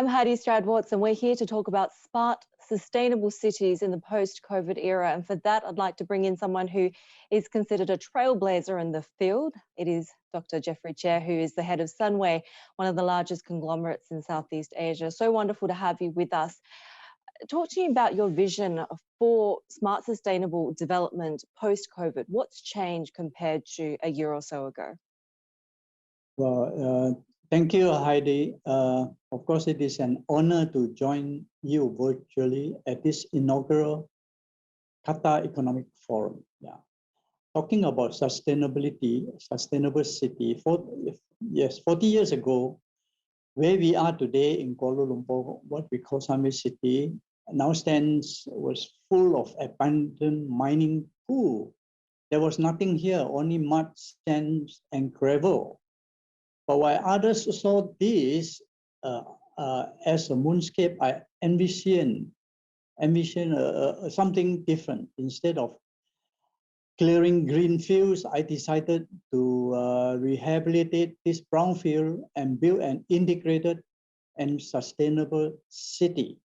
I'm Haidi Stroud-Watts, and we're here to talk about smart, sustainable cities in the post-COVID era. And for that, I'd like to bring in someone who is considered a trailblazer in the field. It is Dr. Cheah, who is the head of Sunway, one of the largest conglomerates in Southeast Asia. So wonderful to have you with us. Talk to me about your vision for smart, sustainable development post-COVID. What's changed compared to a year or so ago? Well, thank you, Heidi. Of course, it is an honor to join you virtually at this inaugural Qatar Economic Forum. Yeah, talking about sustainability, sustainable city. 40 years ago, where we are today in Kuala Lumpur, what we call Sunway City, now was full of abandoned mining pool. There was nothing here, only mud, sand, and gravel. But while others saw this as a moonscape, I envision something different. Instead of clearing green fields, I decided to rehabilitate this brownfield and build an integrated and sustainable city.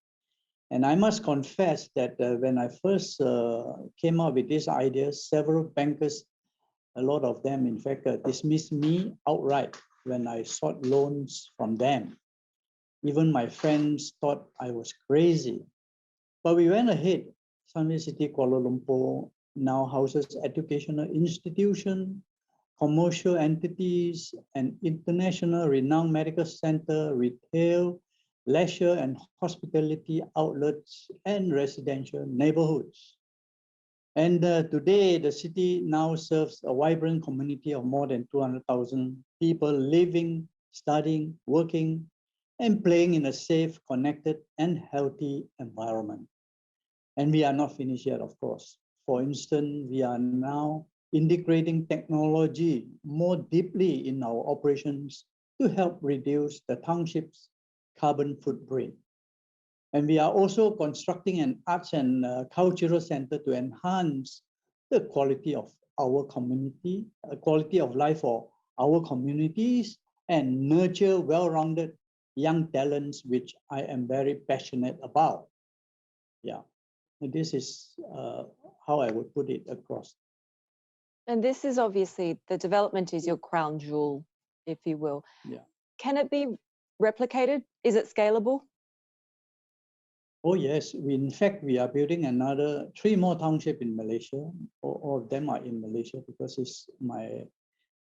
And I must confess that when I first came up with this idea, several bankers, a lot of them, in fact, dismissed me outright when I sought loans from them. Even my friends thought I was crazy. But we went ahead. Sunway City, Kuala Lumpur now houses educational institutions, commercial entities, and international renowned medical center, retail, leisure and hospitality outlets, and residential neighborhoods. And today, the city now serves a vibrant community of more than 200,000 people living, studying, working, and playing in a safe, connected, and healthy environment. And we are not finished yet, of course. For instance, we are now integrating technology more deeply in our operations to help reduce the township's carbon footprint. And we are also constructing an arts and cultural center to enhance the quality of our community, quality of life for our communities, and nurture well-rounded young talents, which I am very passionate about. Yeah, and this is how I would put it across. And this is obviously, the development is your crown jewel, if you will. Yeah. Can it be replicated? Is it scalable? Oh yes, in fact, we are building another 3 more townships in Malaysia. All of them are in Malaysia because it's where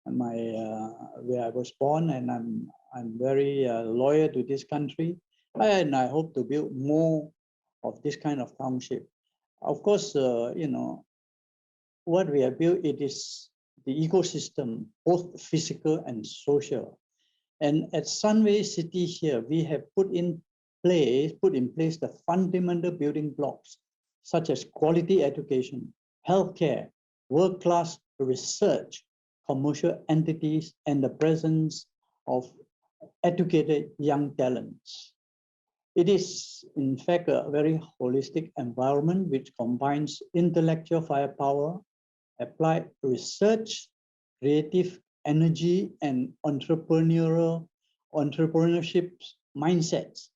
I was born, and I'm very loyal to this country, and I hope to build more of this kind of township. Of course, you know, what we have built, it is the ecosystem, both physical and social. And at Sunway City here, we have put in place the fundamental building blocks, such as quality education, healthcare, world-class research, commercial entities, and the presence of educated young talents. It is, in fact, a very holistic environment which combines intellectual firepower, applied research, creative energy, and entrepreneurship mindsets,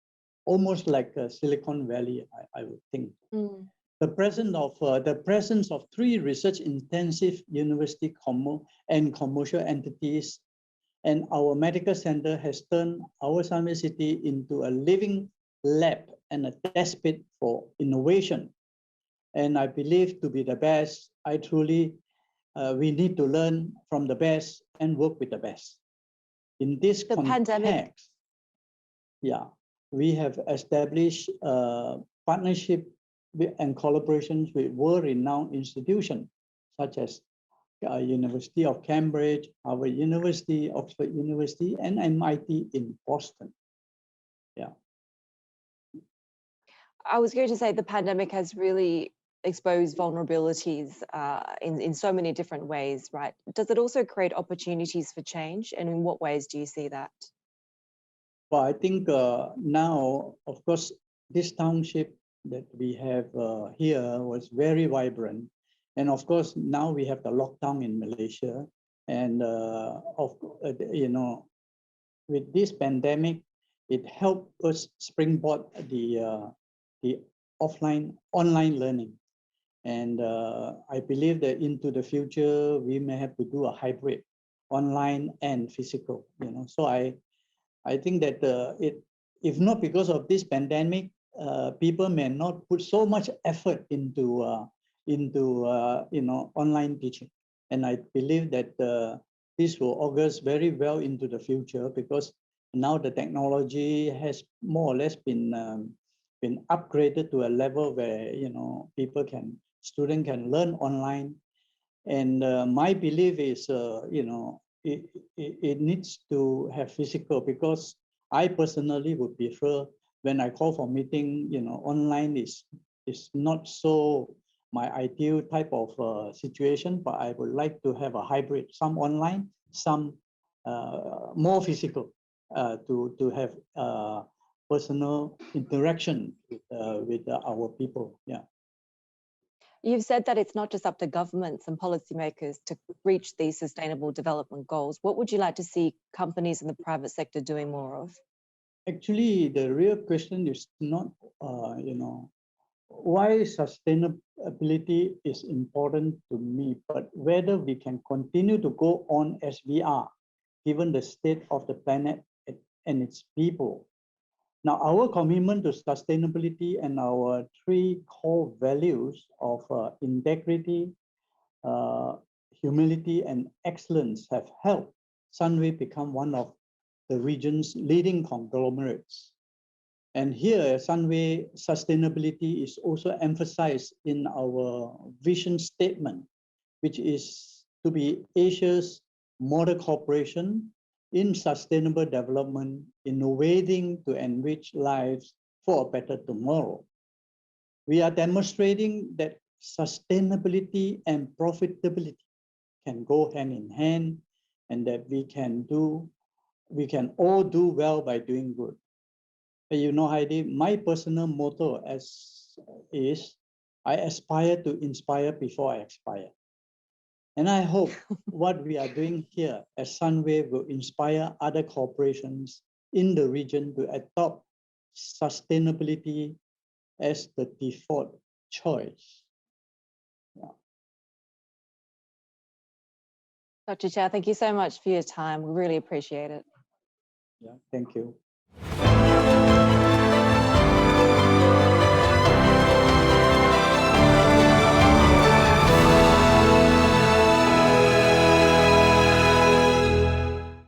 almost like Silicon Valley, I would think. Mm. The presence of 3 research-intensive university and commercial entities, and our medical center has turned our Sunway City into a living lab and a testbed for innovation. And I believe to be the best, we need to learn from the best and work with the best. In this context, yeah, we have established partnership and collaborations with world-renowned institutions such as University of Cambridge, Harvard University, Oxford University, and MIT in Boston. Yeah. I was going to say the pandemic has really exposed vulnerabilities in so many different ways, right? Does it also create opportunities for change? And in what ways do you see that? Well, I think now, of course, this township that we have here was very vibrant. And of course, now we have the lockdown in Malaysia. And, you know, with this pandemic, it helped us springboard the online learning. And I believe that into the future, we may have to do a hybrid, online and physical, So I think that if not because of this pandemic, people may not put so much effort into online teaching. And I believe that this will augurs very well into the future, because now the technology has more or less been upgraded to a level where students can learn online. And my belief is it needs to have physical, because I personally would prefer, when I call for meeting, online is not so my ideal type of situation, but I would like to have a hybrid, some online, some more physical, to have personal interaction with our people. Yeah. You've said that it's not just up to governments and policymakers to reach these sustainable development goals. What would you like to see companies in the private sector doing more of? Actually, the real question is not, why sustainability is important to me, but whether we can continue to go on as we are, given the state of the planet and its people. Now, our commitment to sustainability and our three core values of integrity, humility, and excellence have helped Sunway become one of the region's leading conglomerates. And here, Sunway sustainability is also emphasized in our vision statement, which is to be Asia's model corporation in sustainable development, innovating to enrich lives for a better tomorrow. We are demonstrating that sustainability and profitability can go hand in hand, and that we can all do well by doing good. Heidi, my personal motto is I aspire to inspire before I expire. And I hope what we are doing here at Sunway will inspire other corporations in the region to adopt sustainability as the default choice. Yeah. Dr. Cheah, thank you so much for your time. We really appreciate it. Yeah, thank you.